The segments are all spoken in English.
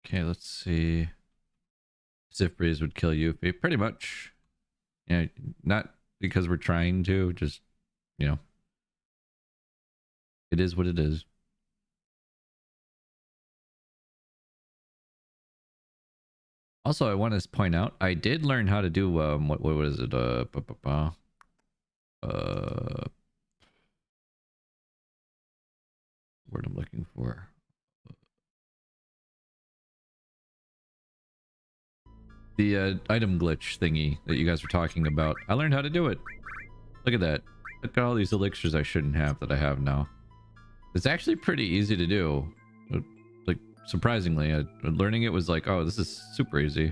Okay, let's see. Stiff Breeze would kill Yuffie. Pretty much. Yeah, not because we're trying to, just, you know, it is what it is. Also, I want to point out, I did learn how to do, what was it? Word I'm looking for. The item glitch thingy that you guys were talking about. I learned how to do it. Look at that. Look at all these elixirs I shouldn't have that I have now. It's actually pretty easy to do. Like, surprisingly, learning it was like, oh, this is super easy.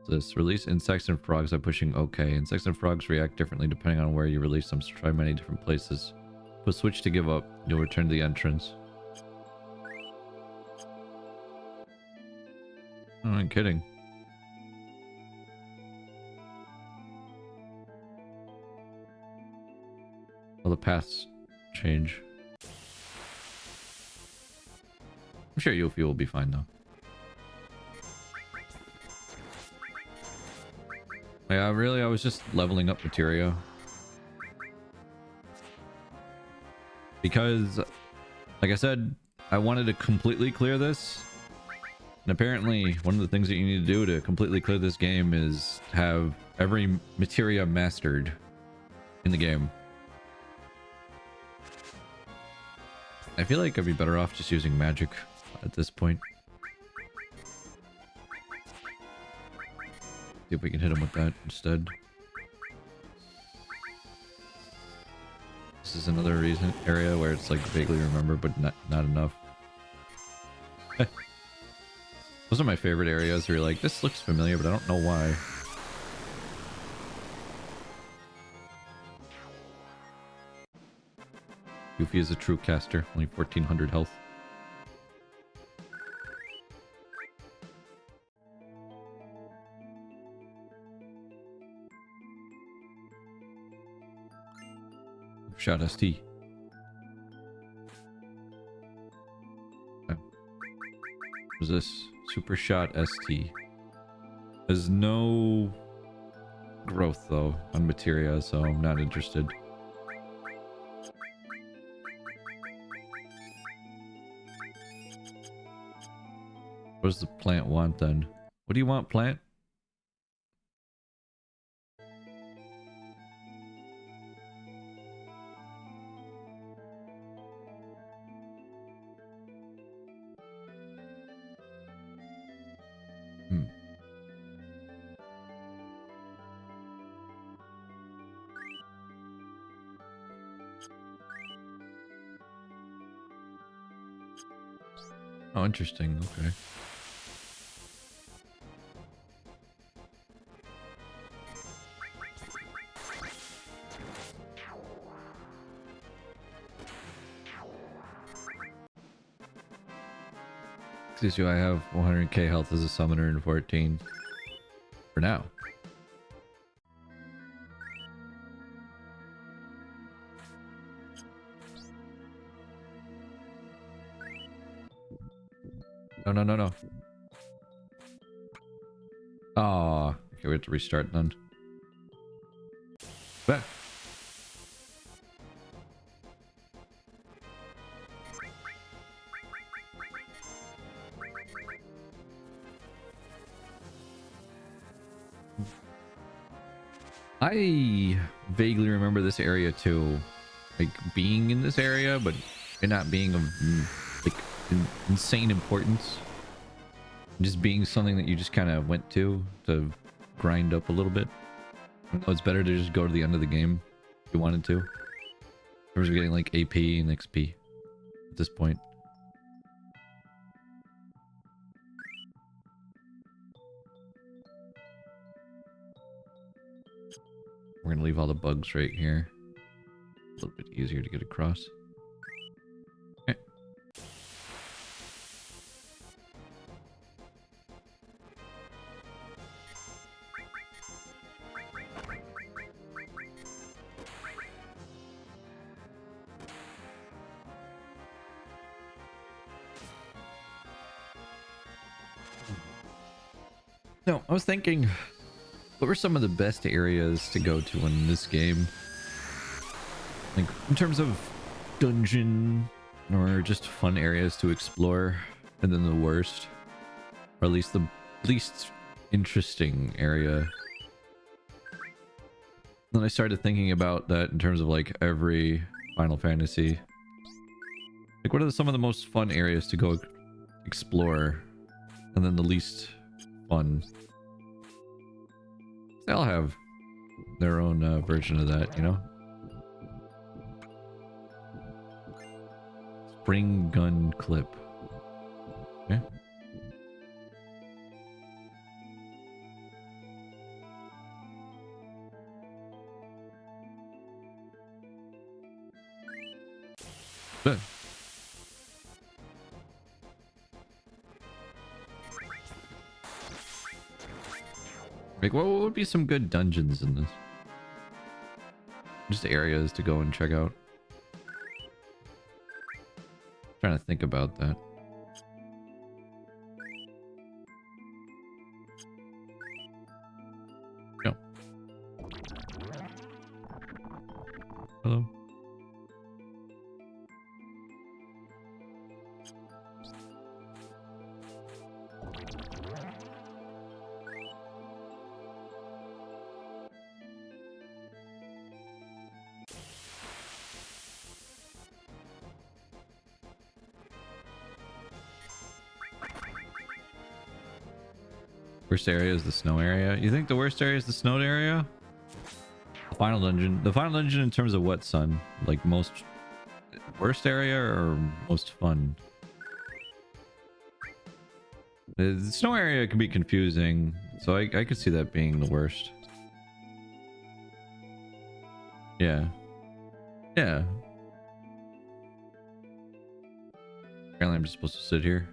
This release insects and frogs by pushing OK. Insects and frogs react differently depending on where you release them, so try many different places. Put switch to give up. You'll return to the entrance. Oh, I'm kidding. All the paths change. I'm sure Yuffie will be fine though. Yeah, really, I was just leveling up materia. Because, like I said, I wanted to completely clear this. And apparently, one of the things that you need to do to completely clear this game is have every materia mastered in the game. I feel like I'd be better off just using magic at this point. See if we can hit him with that instead. This is another reason area where it's like vaguely remember, but not enough. Those are my favorite areas where you're like, this looks familiar, but I don't know why. Yuffie is a true caster, only 1400 health. Shot ST. What's this? Super shot ST. There's no growth though on materia, so I'm not interested. What does the plant want then? What do you want, plant? Oh, interesting. Okay. Excuse you, I have 100k health as a summoner in 14. For now. No. Oh, okay, we have to restart then. But I vaguely remember this area too, like being in this area, but it not being of like insane importance. Just being something that you just kind of went to grind up a little bit. I know it's better to just go to the end of the game if you wanted to. In terms of getting like AP and XP at this point. We're gonna leave all the bugs right here. A little bit easier to get across. Okay. No, I was thinking, what were some of the best areas to go to in this game? Like, in terms of dungeon or just fun areas to explore, and then the worst, or at least the least interesting area. Then I started thinking about that in terms of like every Final Fantasy. Like, what are some of the most fun areas to go explore, and then the least fun? They'll have their own version of that, you know? Spring gun clip. Okay. Good. Like, what would be some good dungeons in this? Just areas to go and check out. Trying to think about that. No. Hello. Worst area is the snow area. You think the worst area is the snow area? The final dungeon. The final dungeon in terms of what, son? Like most worst area or most fun? The snow area can be confusing, so I could see that being the worst. Yeah. Yeah. Apparently I'm just supposed to sit here.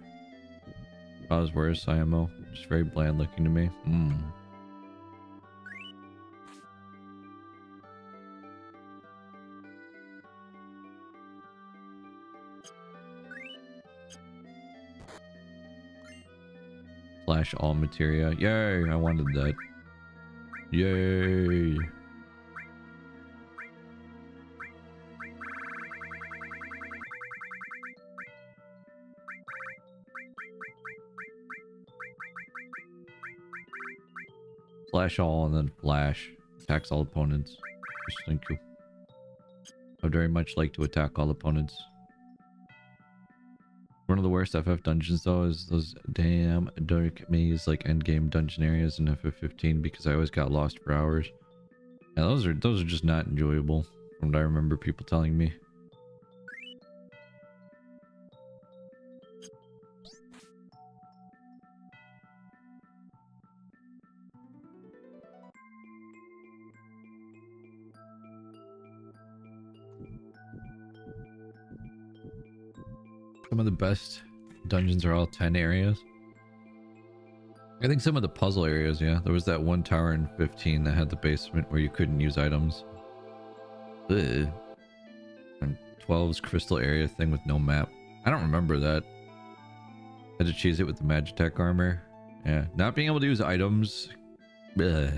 Pause worse, IMO. Just very bland looking to me. Slash all materia. Yay, I wanted that. Yay. Slash all and then flash. Attacks all opponents. Just thank you. I would very much like to attack all opponents. One of the worst FF dungeons though is those damn dark maze like endgame dungeon areas in FF15 because I always got lost for hours. Yeah, those are just not enjoyable from what I remember people telling me. Some of the best dungeons are all 10 areas. I think some of the puzzle areas, yeah. There was that one tower in 15 that had the basement where you couldn't use items. Ugh. And 12's crystal area thing with no map. I don't remember that. Had to cheese it with the Magitech armor. Yeah. Not being able to use items. Ugh.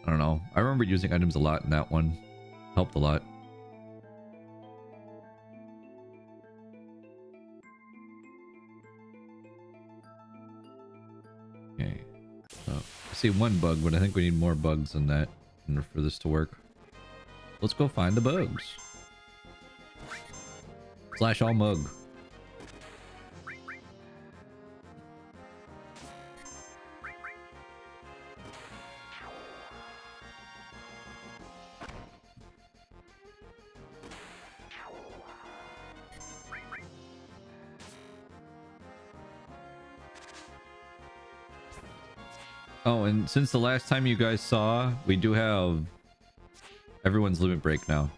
I don't know. I remember using items a lot in that one. Helped a lot. Okay. So, I see one bug, but I think we need more bugs than that in order for this to work. Let's go find the bugs. Slash all mug. Oh, and since the last time you guys saw, we do have everyone's limit break now.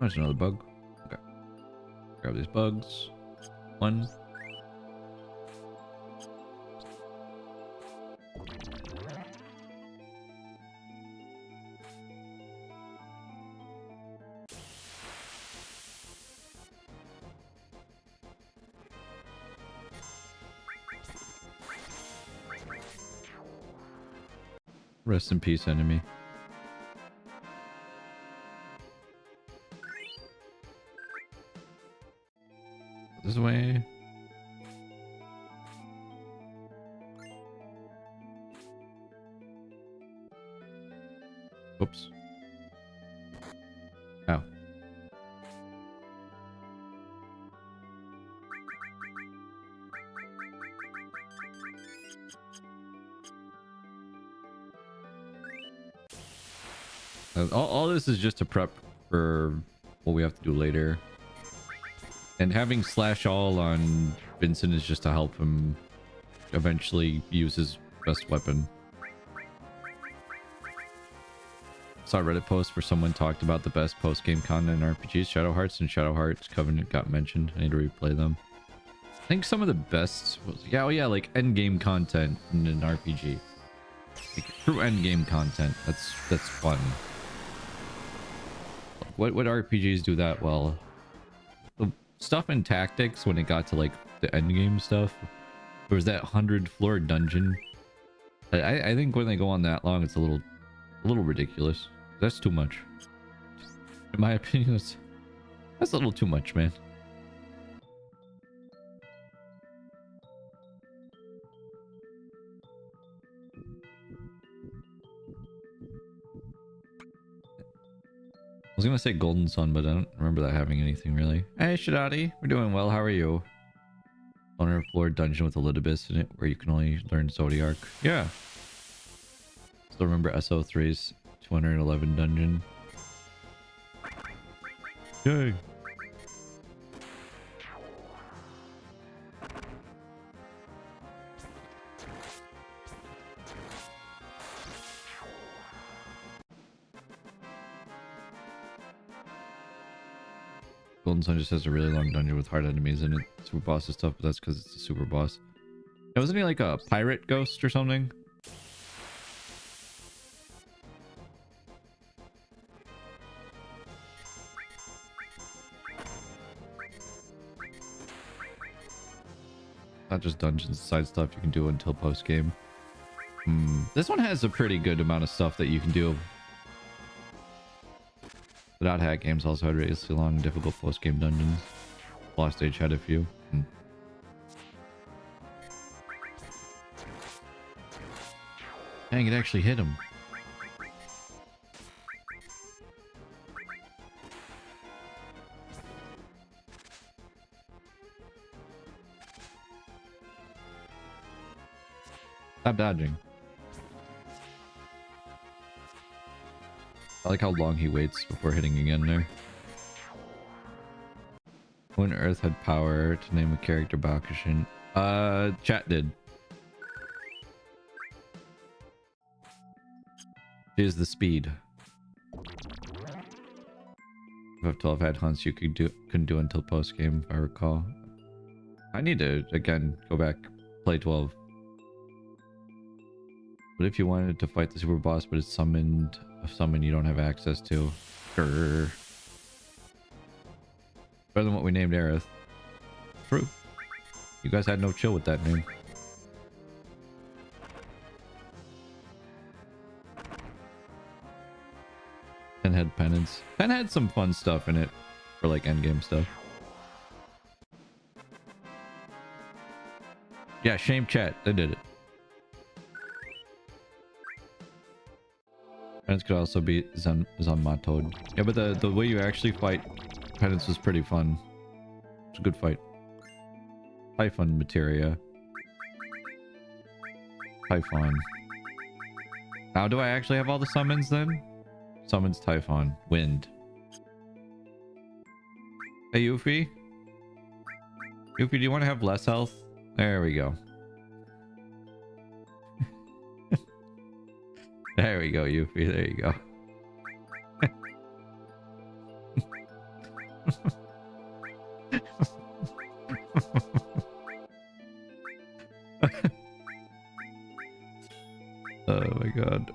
There's another bug. Okay. Grab these bugs. One. Rest in peace, enemy. This way. Oops. Ow. All this is just to prep for what we have to do later. And having slash all on Vincent is just to help him eventually use his best weapon. Saw a Reddit post where someone talked about the best post-game content in RPGs. Shadow Hearts and Shadow Hearts Covenant got mentioned. I need to replay them. I think some of the best was, yeah, oh yeah, like end game content in an RPG. Like true end game content. That's fun. What RPGs do that well? The stuff in Tactics when it got to like the end game stuff. There was that 100-floor dungeon. I think when they go on that long, it's a little ridiculous. That's too much. In my opinion, that's a little too much, man. I was gonna say Golden Sun, but I don't remember that having anything really. Hey Shadati, we're doing well. How are you? 100-floor dungeon with Elidibus in it, where you can only learn Zodiac. Yeah. Still remember SO3's 211 dungeon. Yay. Golden Sun just has a really long dungeon with hard enemies in it. Super boss and stuff, but that's because it's a super boss. Yeah, wasn't he like a pirate ghost or something? Not just dungeons, side stuff you can do until post game. This one has a pretty good amount of stuff that you can do. Without hack games also had really long, difficult post game dungeons. Lost Age had a few. Dang, it actually hit him. Stop dodging. I like how long he waits before hitting again there. When Earth had power to name a character Bakushin. Chat did. She is the speed. If 12 had hunts you couldn't do until post game, if I recall. I need to again go back, play 12. But if you wanted to fight the super boss, but it's summoned a summon you don't have access to. Grrr. Better than what we named Aerith. True. You guys had no chill with that name. Penhead Penance. Pen had some fun stuff in it for like endgame stuff. Yeah, shame chat. They did it. Penance could also be Zanmatode. Yeah, but the way you actually fight Penance was pretty fun. It's a good fight. Typhon Materia. Typhon. Now do I actually have all the summons then? Summons Typhon. Wind. Hey Yuffie? Yuffie, do you want to have less health? There we go. There we go, Yuffie. There you go. Oh my god.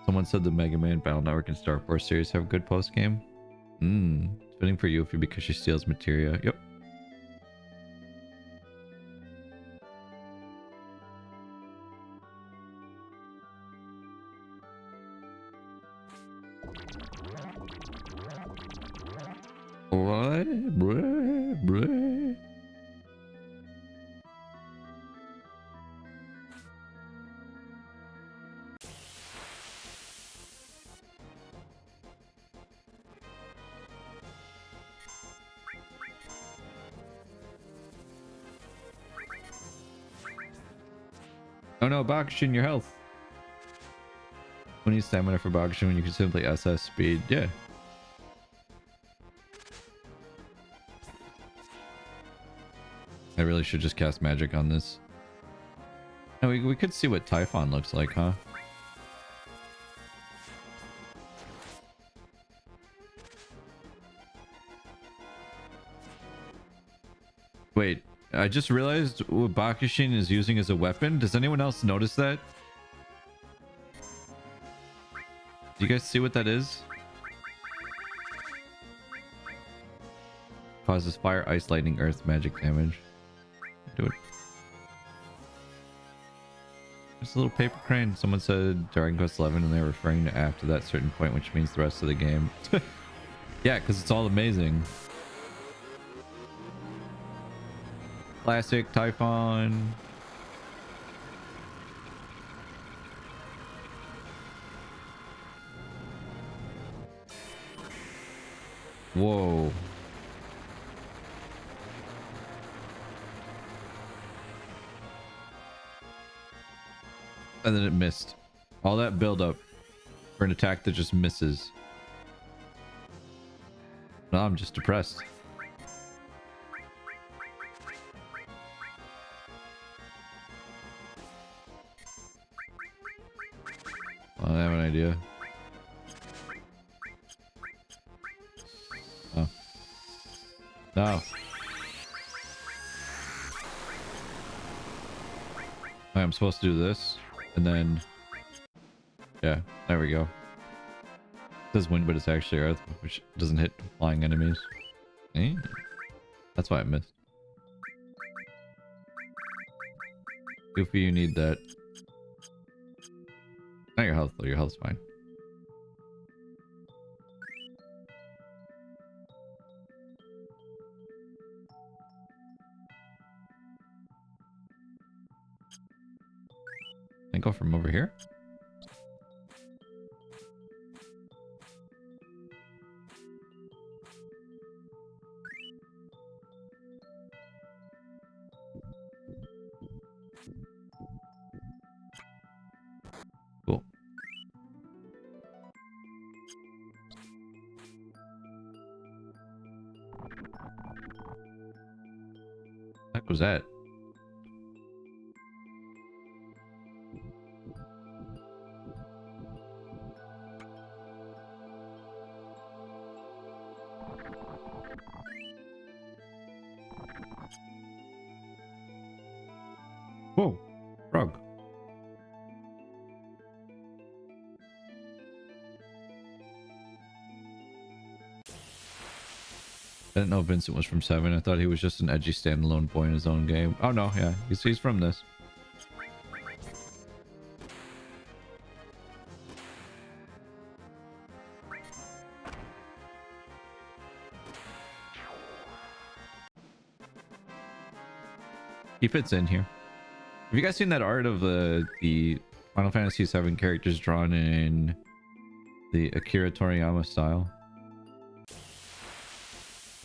Someone said the Mega Man Battle Network and Star Force series have good post game. It's fitting for Yuffie because she steals materia. Yep. What? Bruh, bruh. Oh no, Bakushin, your health. We need stamina for Bakushin when you can simply SS speed. Yeah. I really should just cast magic on this. And we could see what Typhon looks like, huh? Wait, I just realized what Bakushin is using as a weapon. Does anyone else notice that? Do you guys see what that is? Causes fire, ice, lightning, earth, magic damage. Do it. There's a little paper crane. Someone said Dragon Quest 11 and they're referring to after that certain point, which means the rest of the game. Yeah, because it's all amazing. Classic Typhon. Whoa. And then it missed. All that build up for an attack that just misses. Now I'm just depressed. I have an idea. Oh. No. I'm supposed to do this. And then... Yeah, there we go. It says wind, but it's actually earth, which doesn't hit flying enemies. Eh? That's why I missed. Goofy, you need that. Not your health, though. Your health's fine. Can I go from over here? Cool. What the heck was that? Whoa, frog. I didn't know Vincent was from VII. I thought he was just an edgy standalone boy in his own game. Oh no, yeah, he's from this. He fits in here. Have you guys seen that art of the Final Fantasy VII characters drawn in the Akira Toriyama style?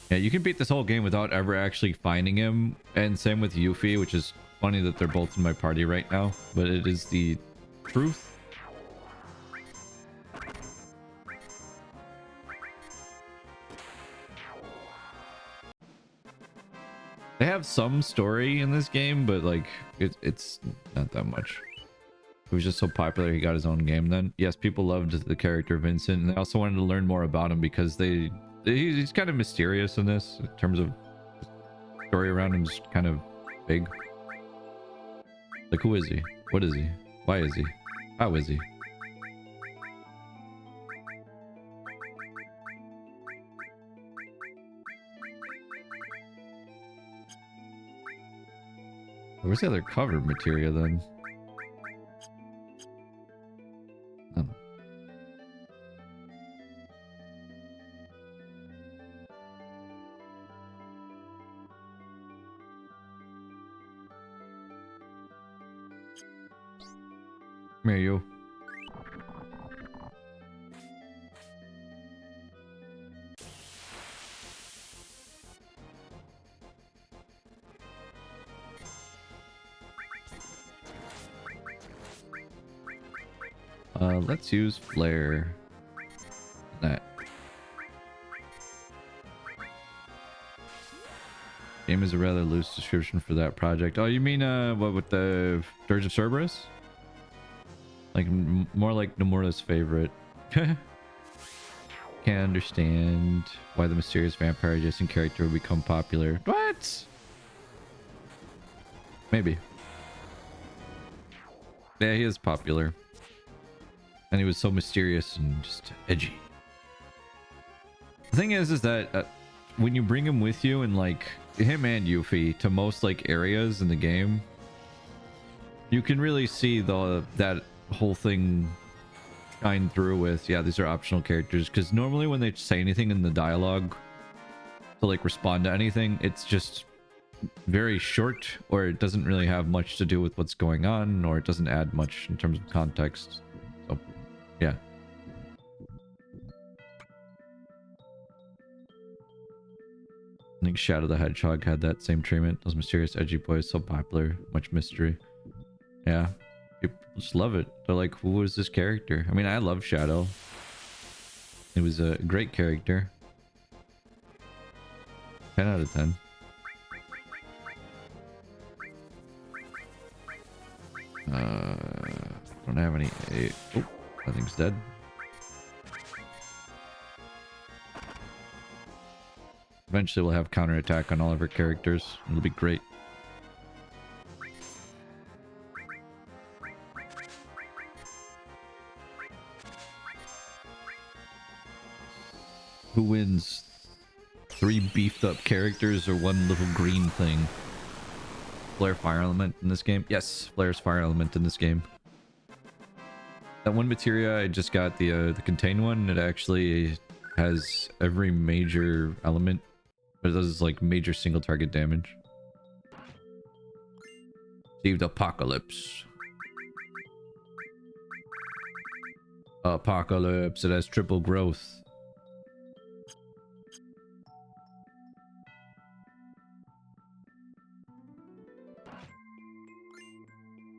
Yeah, you can beat this whole game without ever actually finding him. And same with Yuffie, which is funny that they're both in my party right now. But it is the truth. They have some story in this game, but like it's not that much. It was just so popular he got his own game then. Yes, people loved the character Vincent, and they also wanted to learn more about him because he's kind of mysterious in this in terms of story around him is kind of big. Like, who is he? What is he? Why is he? How is he? Where's the other cover materia then? Oh. Come here, you. Let's use flare. That game is a rather loose description for that project. Oh, you mean what with the Dirge of Cerberus? Like more like Nomura's favorite. Can't understand why the mysterious vampire adjacent character would become popular. What? Maybe. Yeah, he is popular. And he was so mysterious and just edgy. The thing is that when you bring him with you and like him and Yuffie to most like areas in the game, you can really see that whole thing shine through with, yeah, these are optional characters. Because normally when they say anything in the dialogue to like respond to anything, it's just very short, or it doesn't really have much to do with what's going on, or it doesn't add much in terms of context. So yeah. I think Shadow the Hedgehog had that same treatment. Those mysterious edgy boys, so popular, much mystery. Yeah, people just love it. They're like, who is this character? I mean, I love Shadow. It was a great character. 10 out of 10. Don't have any. Oh, that thing's dead. Eventually we'll have counterattack on all of our characters. It'll be great. Who wins? 3 beefed up characters or 1 little green thing? Flare fire element in this game? Yes, Flare's fire element in this game. That one materia I just got, the contain one, it actually has every major element, but it does like major single target damage. Received Apocalypse. Apocalypse, it has triple growth.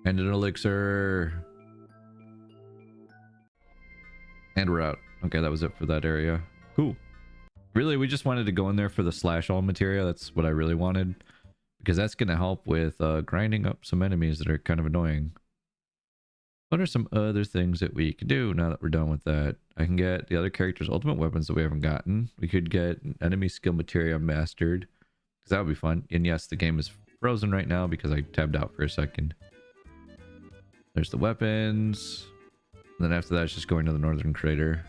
And an elixir. And we're out. Okay, that was it for that area. Cool. Really, we just wanted to go in there for the slash all materia. That's what I really wanted. Because that's going to help with grinding up some enemies that are kind of annoying. What are some other things that we can do now that we're done with that? I can get the other characters' ultimate weapons that we haven't gotten. We could get enemy skill materia mastered. Because that would be fun. And yes, the game is frozen right now because I tabbed out for a second. There's the weapons. And then after that, it's just going to the northern crater.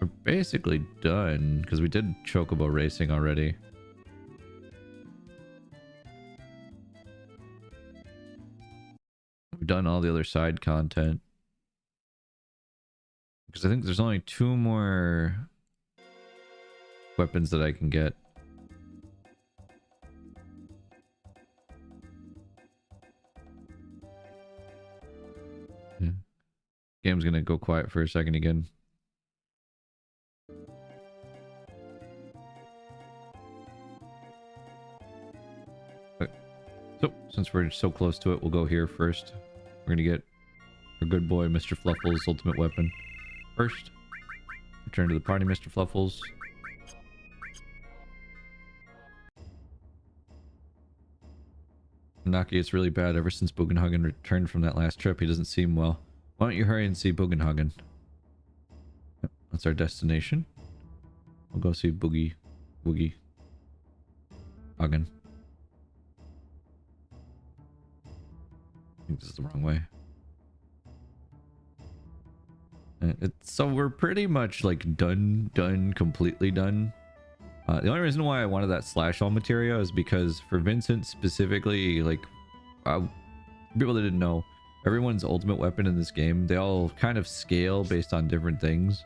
We're basically done because we did chocobo racing already. We've done all the other side content. Because I think there's only 2 more weapons that I can get. Yeah. Game's gonna go quiet for a second again. Okay. So, since we're so close to it, we'll go here first. We're gonna get our good boy, Mr. Fluffles' ultimate weapon first. Return to the party, Mr. Fluffles. Naki, it's really bad. Ever since Bugenhagen returned from that last trip, he doesn't seem well. Why don't you hurry and see Bugenhagen? Yep, that's our destination. We'll go see Boogie Hagen. I think this is the wrong way. So we're pretty much like done, completely done. The only reason why I wanted that slash all materia is because for Vincent specifically, like, people that didn't know, everyone's ultimate weapon in this game, they all kind of scale based on different things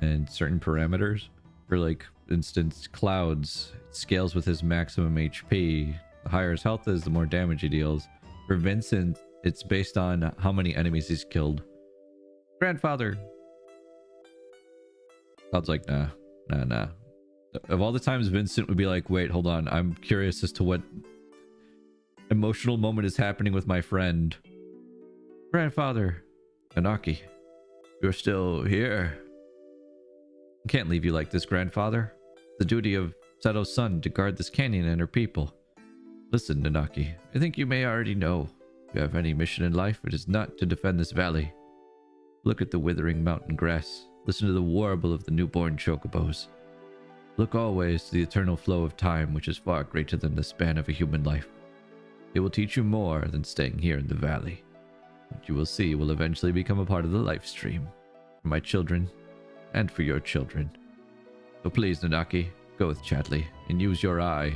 and certain parameters. For like instance, Clouds, it scales with his maximum HP. The higher his health is, the more damage he deals. For Vincent, it's based on how many enemies he's killed. Grandfather. Cloud's like, nah. Of all the times Vincent would be like, wait, hold on, I'm curious as to what emotional moment is happening with my friend. Grandfather. Anaki, you're still here. I can't leave you like this, grandfather. It's the duty of Seto's son to guard this canyon and her people. Listen, Nanaki, I think you may already know. If you have any mission in life, it is not to defend this valley. Look at the withering mountain grass. Listen to the warble of the newborn chocobos. Look always to the eternal flow of time, which is far greater than the span of a human life. It will teach you more than staying here in the valley. What you will see will eventually become a part of the life stream. For my children, and for your children. So please, Nanaki, go with Chadley and use your eyes,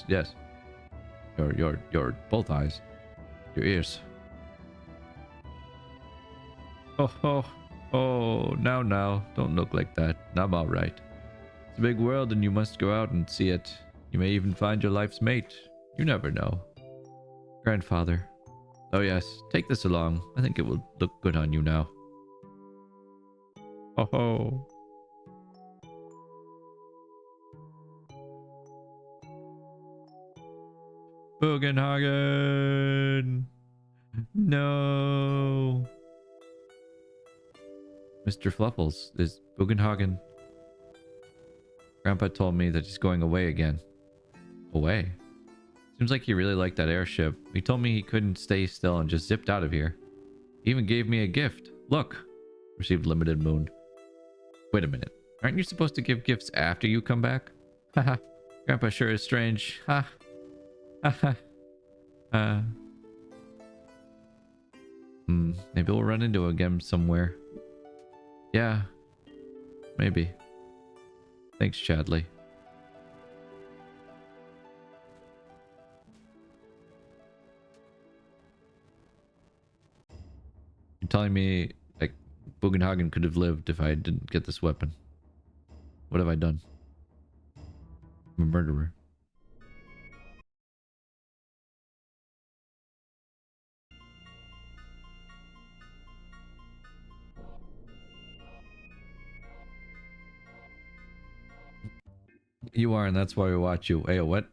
yes. Your both eyes. Your ears. Oh, now, don't look like that. I'm alright. It's a big world and you must go out and see it. You may even find your life's mate. You never know. Grandfather. Oh yes, take this along. I think it will look good on you now. Oh. Bugenhagen. No. Mr. Fluffles, is Bugenhagen... Grandpa told me that he's going away again. Away? Seems like he really liked that airship. He told me he couldn't stay still and just zipped out of here. He even gave me a gift. Look. Received limited moon. Wait a minute. Aren't you supposed to give gifts after you come back? Haha. Grandpa sure is strange. Ha. Haha. Maybe we'll run into him again somewhere. Yeah. Maybe. Thanks, Chadley. You're telling me, like, Bugenhagen could have lived if I didn't get this weapon. What have I done? I'm a murderer. You are, and that's why we watch you. Hey, what?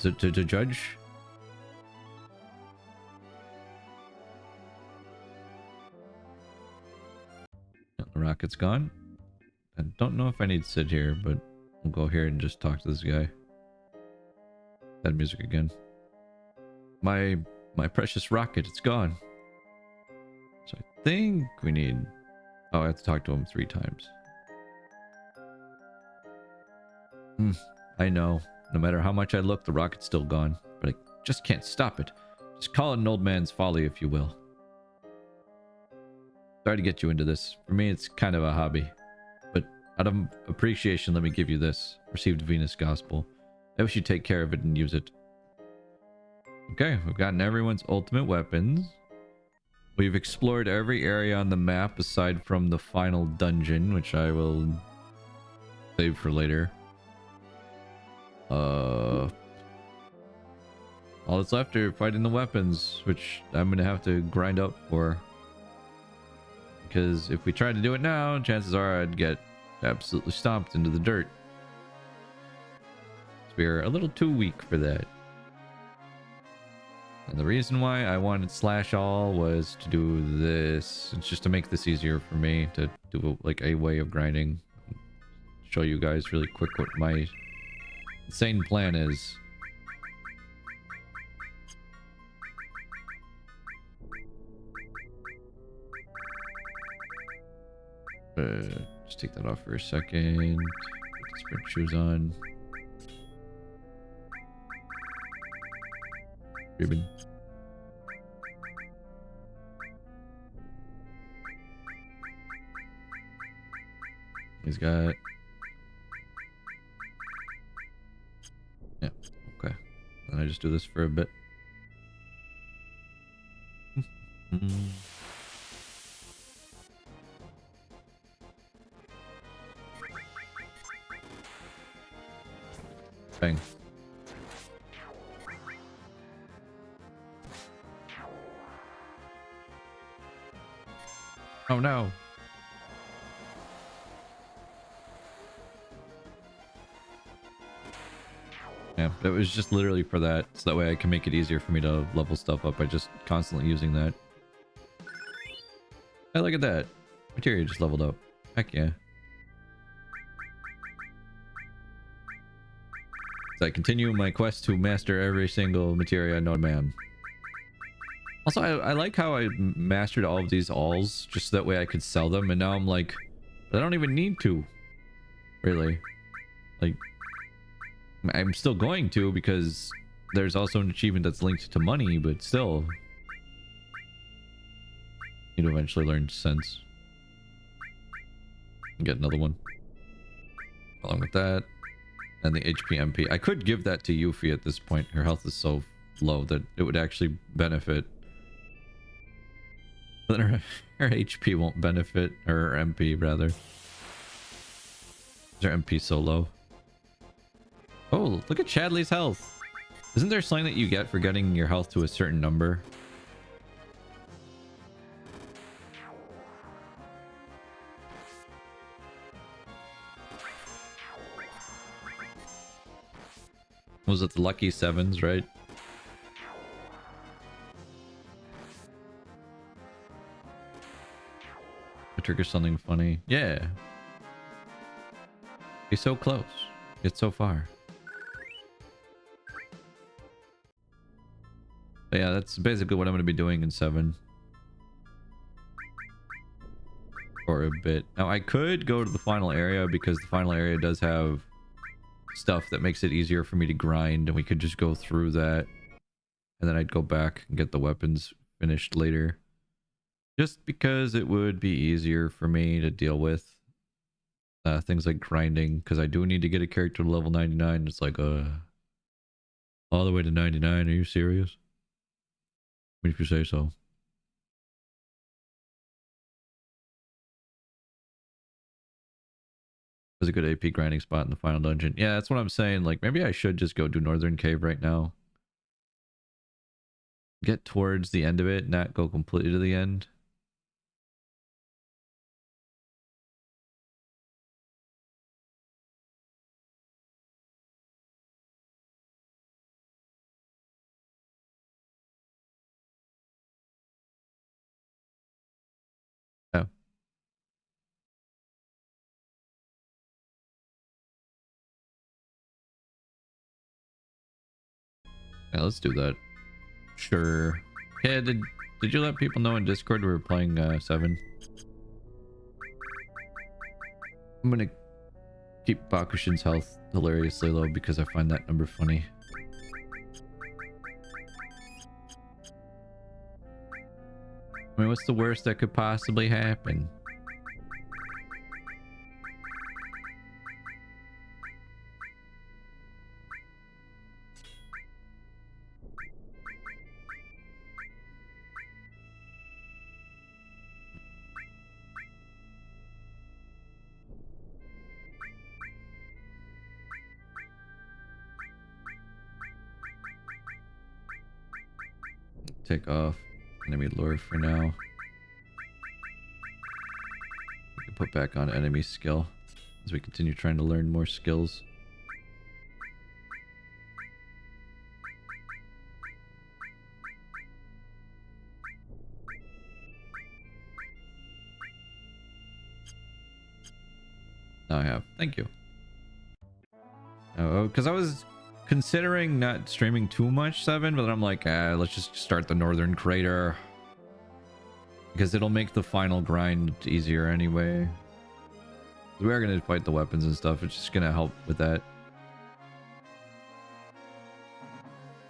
To judge? The rocket's gone. I don't know if I need to sit here, but we'll go here and just talk to this guy. That music again. My precious rocket, it's gone. So I think we need... Oh, I have to talk to him 3 times. I know. No matter how much I look, the rocket's still gone. But I just can't stop it. Just call it an old man's folly, if you will. Sorry to get you into this. For me, it's kind of a hobby. But out of appreciation, let me give you this. Received Venus Gospel. I wish you'd take care of it and use it. Okay, we've gotten everyone's ultimate weapons. We've explored every area on the map aside from the final dungeon, which I will save for later. All that's left are fighting the weapons, which I'm gonna have to grind up for. Because if we try to do it now, chances are I'd get absolutely stomped into the dirt. So we're a little too weak for that. And the reason why I wanted slash all was to do this. It's just to make this easier for me to do like a way of grinding. Show you guys really quick what my insane plan is. Just take that off for a second. Put the sprint shoes on. Ribbon. He's got... Yeah, okay. Then I just do this for a bit. Bang. Oh no. Yeah, that was just literally for that, so that way I can make it easier for me to level stuff up by just constantly using that. Hey, look at that. Materia just leveled up. Heck yeah. So I continue my quest to master every single materia known to man. Also, I like how I mastered all of these alls just so that way I could sell them, and now I'm like, I don't even need to. Really. Like, I'm still going to because there's also an achievement that's linked to money, but still. Need to eventually learn sense. Get another one. Along with that. And the HP MP. I could give that to Yuffie at this point. Her health is so low that it would actually benefit. But her HP won't benefit. Or her MP, rather. Her MP so low. Oh, look at Chadley's health. Isn't there something that you get for getting your health to a certain number? Was it the lucky sevens, right? I trigger something funny. Yeah. He's so close. Yet so far. But yeah, that's basically what I'm going to be doing in 7. For a bit. Now, I could go to the final area because the final area does have stuff that makes it easier for me to grind, and we could just go through that. And then I'd go back and get the weapons finished later. Just because it would be easier for me to deal with things like grinding, because I do need to get a character to level 99. It's like, all the way to 99? Are you serious? I mean, if you say so. There's a good AP grinding spot in the final dungeon. Yeah, that's what I'm saying. Like, maybe I should just go do Northern Cave right now. Get towards the end of it, not go completely to the end. Yeah. Yeah, let's do that. Sure. Yeah, did you let people know in Discord we were playing 7? I'm gonna keep Bakushin's health hilariously low because I find that number funny. I mean, what's the worst that could possibly happen? Take off enemy lure for now. We can put back on enemy skill as we continue trying to learn more skills. Now I have. Thank you. Oh, because I was considering not streaming too much 7, but then I'm like, let's just start the northern crater. Because it'll make the final grind easier anyway. We are going to fight the weapons and stuff. It's just going to help with that.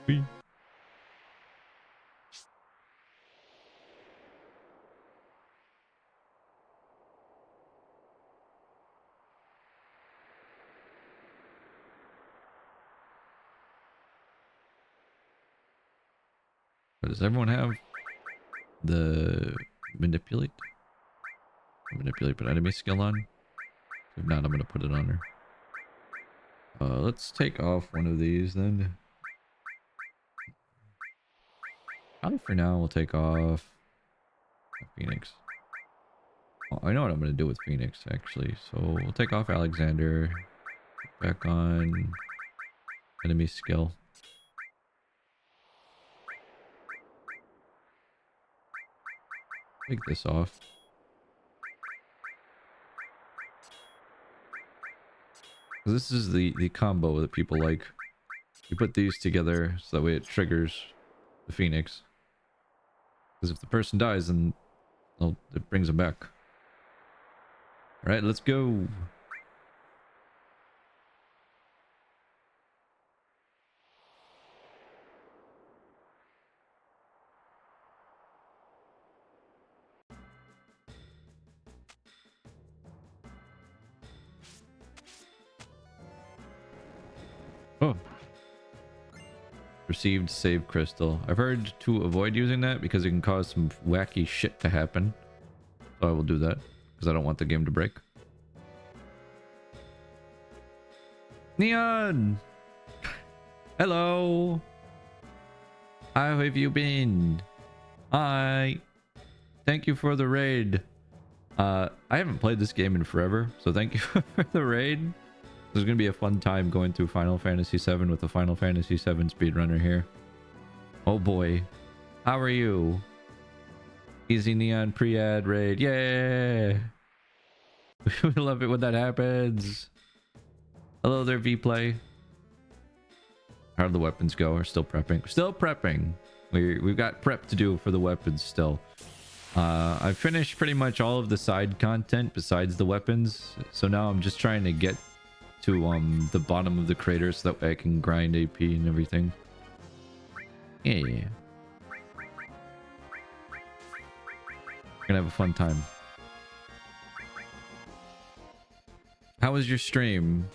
Whee. Does everyone have the manipulate but enemy skill on? If not, I'm going to put it on her. Let's take off one of these then. Probably for now we'll take off Phoenix. Oh, I know what I'm going to do with Phoenix actually. So we'll take off Alexander. Back on enemy skill. Take this off. This is the combo that people like. You put these together so that way it triggers the Phoenix. Because if the person dies, then it brings them back. Alright, let's go. Oh. Received save crystal. I've heard to avoid using that because it can cause some wacky shit to happen. So I will do that because I don't want the game to break. Neon! Hello! How have you been? Hi! Thank you for the raid. I haven't played this game in forever, so thank you for the raid. There's gonna be a fun time going through Final Fantasy VII with the Final Fantasy VII speedrunner here. Oh boy. How are you? Easy Neon pre-ad raid. Yeah! We love it when that happens. Hello there, V-Play. How do the weapons go? We're still prepping. Still prepping. We've got prep to do for the weapons still. I've finished pretty much all of the side content besides the weapons. So now I'm just trying to get to the bottom of the crater so that way I can grind AP and everything. Yeah. We're gonna have a fun time. How was your stream?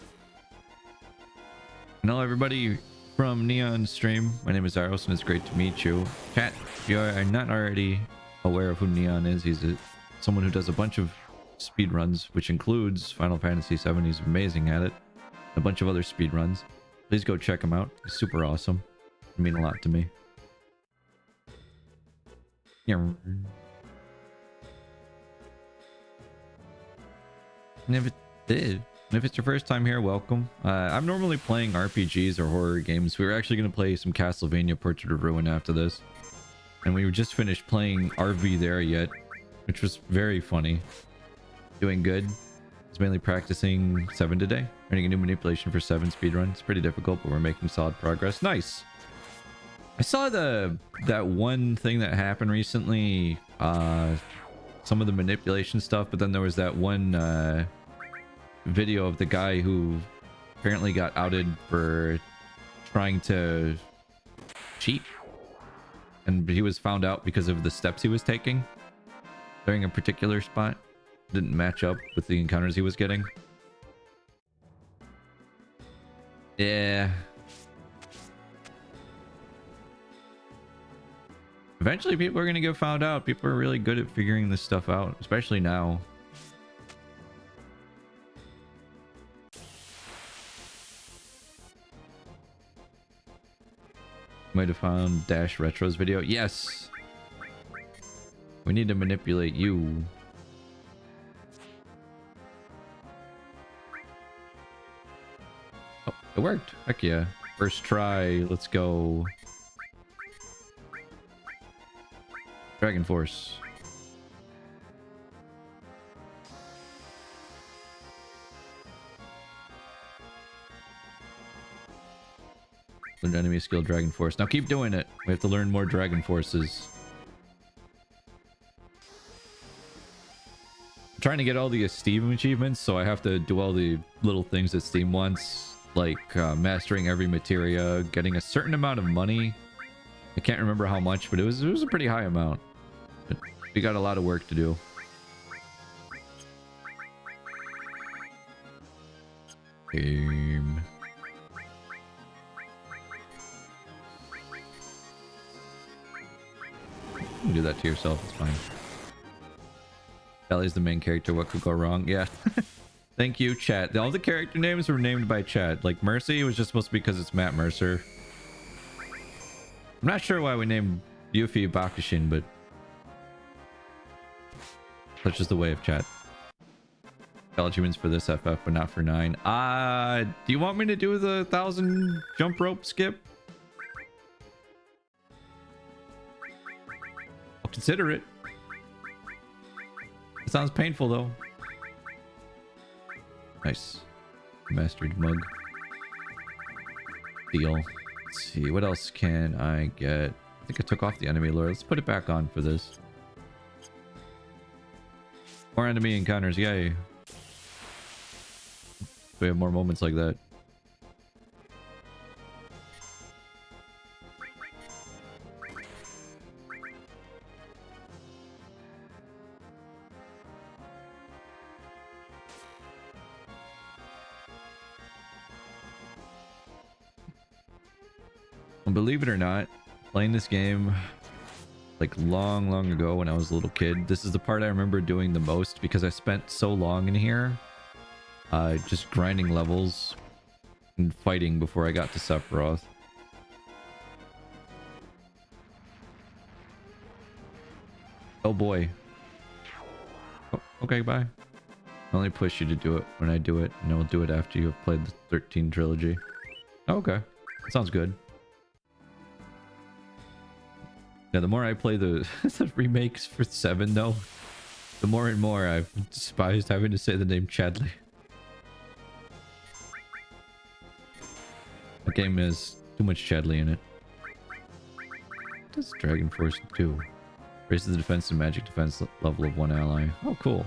Hello everybody from Neon Stream. My name is Aros and it's great to meet you. Chat, if you are not already aware of who Neon is, he's someone who does a bunch of speed runs, which includes Final Fantasy VII. He's amazing at it. A bunch of other speed runs. Please go check him out. He's super awesome. It mean a lot to me. Yeah. And if it's your first time here, welcome. I'm normally playing RPGs or horror games. We were actually going to play some Castlevania Portrait of Ruin after this. And we just finished playing RV There Yet, which was very funny. Doing good. It's mainly practicing 7 today. Learning a new manipulation for 7 speedrun. It's pretty difficult, but we're making solid progress. Nice! I saw that one thing that happened recently. Some of the manipulation stuff, but then there was that one video of the guy who apparently got outed for trying to cheat. And he was found out because of the steps he was taking during a particular spot. Didn't match up with the encounters he was getting. Yeah. Eventually people are going to get found out. People are really good at figuring this stuff out, especially now. Might have found Dash Retro's video. Yes! We need to manipulate you. Oh, it worked. Heck yeah. First try. Let's go. Dragon Force. Learn enemy skill Dragon Force. Now keep doing it. We have to learn more Dragon Forces. I'm trying to get all the Steam achievements, so I have to do all the little things that Steam wants, like mastering every materia, getting a certain amount of money. I can't remember how much, but it was a pretty high amount. But we got a lot of work to do. Game. You can do that to yourself, it's fine. Sally's the main character, what could go wrong? Yeah. Thank you, chat. All the character names were named by chat. Like Mercy was just supposed to be because it's Matt Mercer. I'm not sure why we named Yuffie Bakushin, but that's just the way of chat. Achievements for this FF, but not for 9. Do you want me to do the 1,000 jump rope skip? I'll consider it. It sounds painful though. Nice. Mastered mug. Deal. Let's see, what else can I get? I think I took off the enemy lure. Let's put it back on for this. More enemy encounters, yay. We have more moments like that. And believe it or not, playing this game like long ago when I was a little kid, this is the part I remember doing the most because I spent so long in here just grinding levels and fighting before I got to Sephiroth. Oh boy. Oh, okay, bye. I only push you to do it when I do it, and I'll do it after you have played the 13 trilogy. Oh, okay. That sounds good. Yeah, the more I play the remakes for 7 though, the more and more I've despised having to say the name Chadley. The game has too much Chadley in it. What does Dragon Force do? Raises the defense and magic defense level of one ally. Oh, cool.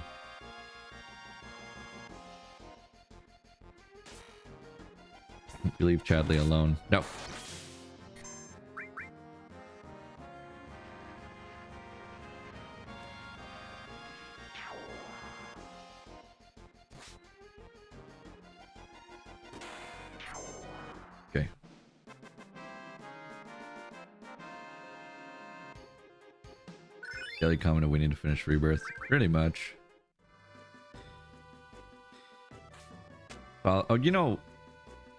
You leave Chadley alone. No. Okay. Daily comment we need to finish Rebirth. Pretty much. Oh, you know,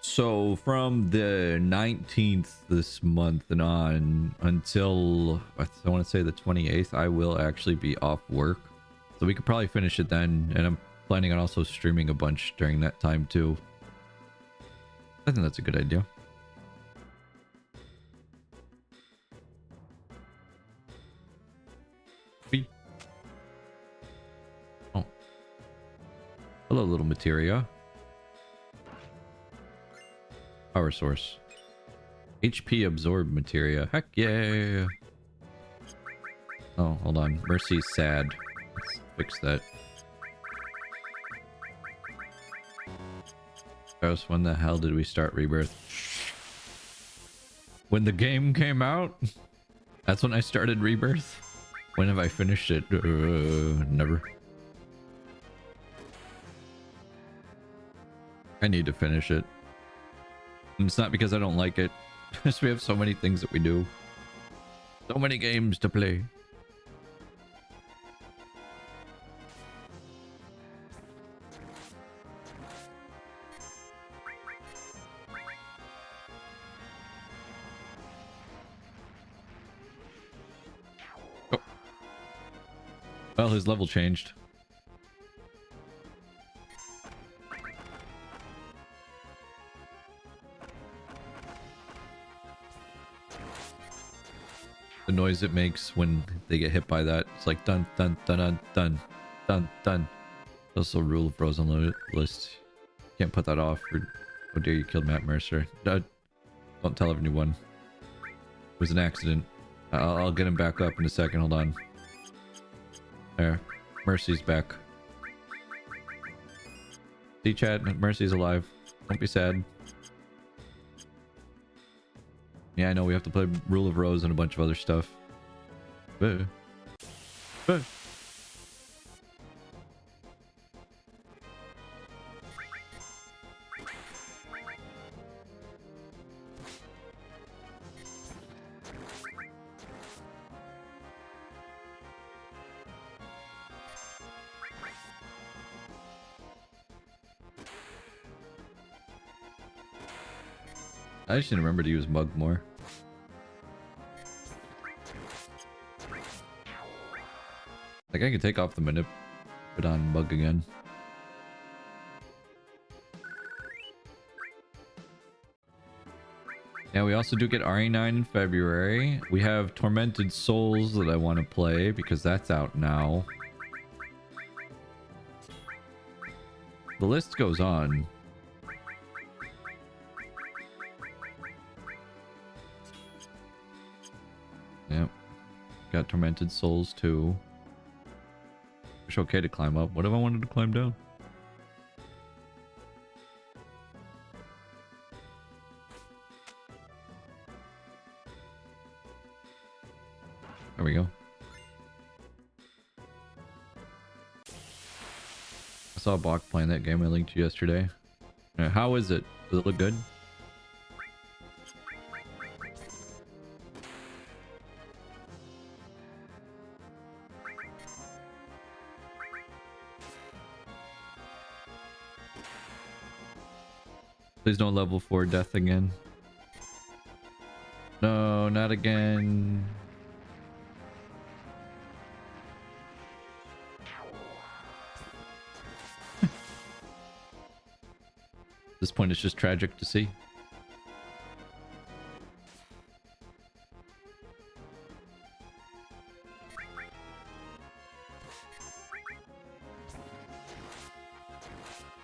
so from the 19th this month and on until I want to say the 28th, I will actually be off work. So we could probably finish it then. And I'm planning on also streaming a bunch during that time too. I think that's a good idea. Oh. Hello, little materia. Power source. HP absorb materia. Heck yeah. Oh, hold on. Mercy's sad. Let's fix that. Gross, when the hell did we start Rebirth? When the game came out? That's when I started Rebirth? When have I finished it? Never. I need to finish it. And it's not because I don't like it. It's we have so many things that we do. So many games to play. Oh. Well, his level changed. The noise it makes when they get hit by that. It's like dun dun dun dun dun dun dun. Also rule of frozen list. Can't put that off. Or, oh dear, you killed Matt Mercer. Don't tell everyone. It was an accident. I'll get him back up in a second. Hold on. There. Mercy's back. See, chat? Mercy's alive. Don't be sad. Yeah, I know we have to play Rule of Rose and a bunch of other stuff. But... I just need to remember to use Mug more. Like, I can take off the manip, put on Mug again. Yeah, we also do get RE9 in February. We have Tormented Souls that I want to play because that's out now. The list goes on. Yep. Got Tormented Souls too. It's okay to climb up. What if I wanted to climb down? There we go. I saw Bach playing that game I linked you yesterday. How is it? Does it look good? Please don't level 4 death again. No, not again. At this point, it's just tragic to see.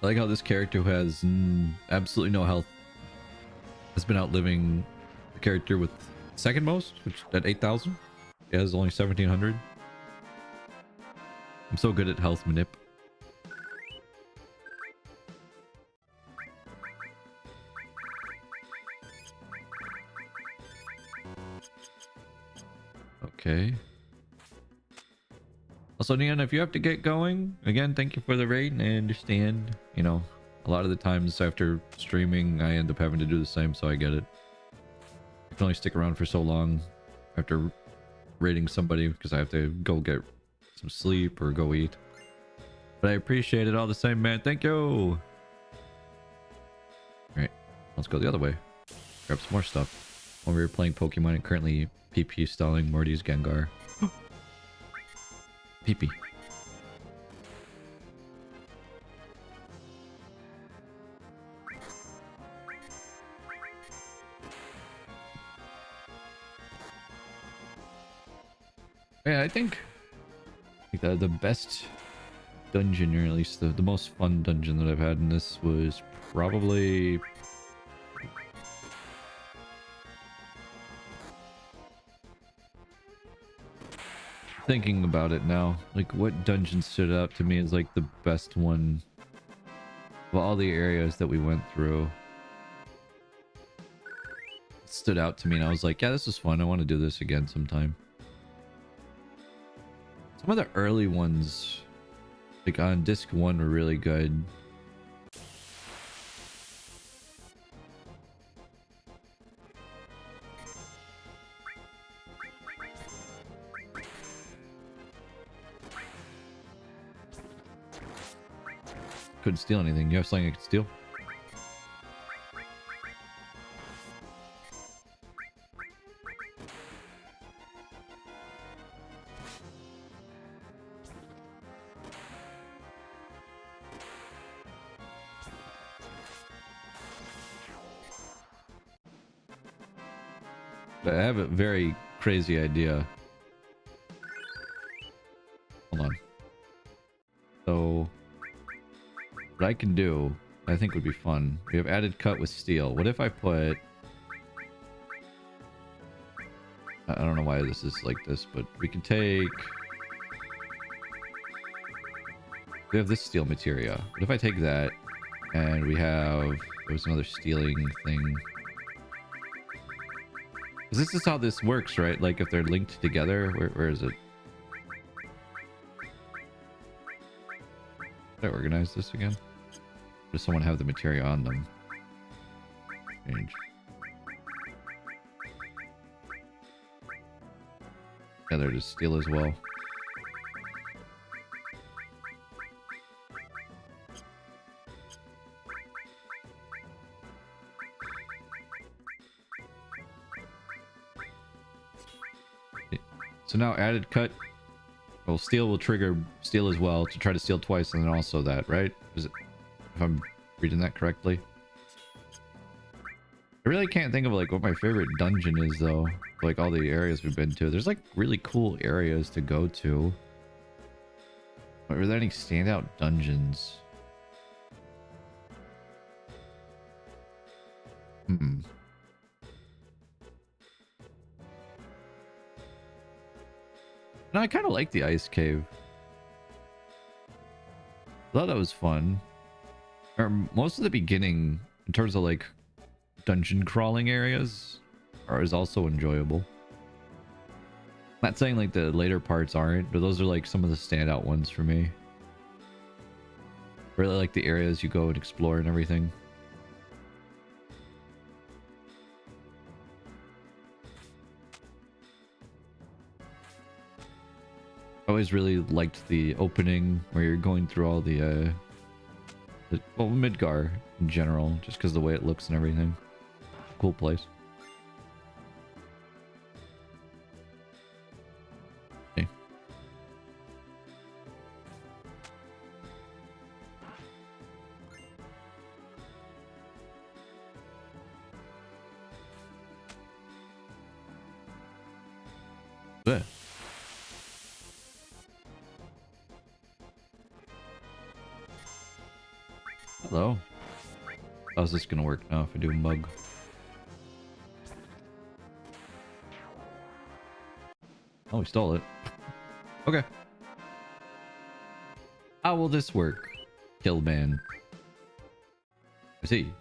I like how this character who has absolutely no health has been outliving the character with second most, which at 8,000. He has only 1,700. I'm so good at health manip. Okay. Also, Neon, if you have to get going, again, thank you for the raid. I understand, you know, a lot of the times after streaming, I end up having to do the same, so I get it. I can only stick around for so long after raiding somebody because I have to go get some sleep or go eat. But I appreciate it all the same, man. Thank you! Alright, let's go the other way. Grab some more stuff. When we were playing Pokemon and currently PP stalling Morty's Gengar. PP. Yeah, I think the best dungeon, or at least the most fun dungeon that I've had in this was probably... Thinking about it now, like what dungeon stood out to me as like the best one of all the areas that we went through. It stood out to me and I was like, yeah, this was fun. I want to do this again sometime. Some of the early ones, like on disc 1, were really good. Couldn't steal anything. You have something I could steal? But I have a very crazy idea. Hold on. So... what I can do, I think would be fun. We have added cut with steel. What if I put why this is like this, but we can take... We have this steel materia. What if I take that and we have... There was another stealing thing. 'Cause this is how this works, right? Like if they're linked together, where is it? Did I organize this again? Does someone have the materia on them? Change. Yeah, they're just steel as well. So now added cut. Well, steel will trigger steel as well to try to steal twice, and then also that, right? Is it, if I'm reading that correctly? I really can't think of like what my favorite dungeon is though. Like all the areas we've been to. There's like really cool areas to go to. But are there any standout dungeons? No, I kind of like the ice cave. Thought that was fun. Or most of the beginning, in terms of like dungeon crawling areas, is also enjoyable. Not saying like the later parts aren't, but those are like some of the standout ones for me. Really like the areas you go and explore and everything. I always really liked the opening where you're going through all the well, Midgar in general, just because the way it looks and everything. Cool place. Okay. Bleh. Hello. How's this gonna work now if I do a mug? Oh, we stole it. Okay. How will this work? Kill man. I see.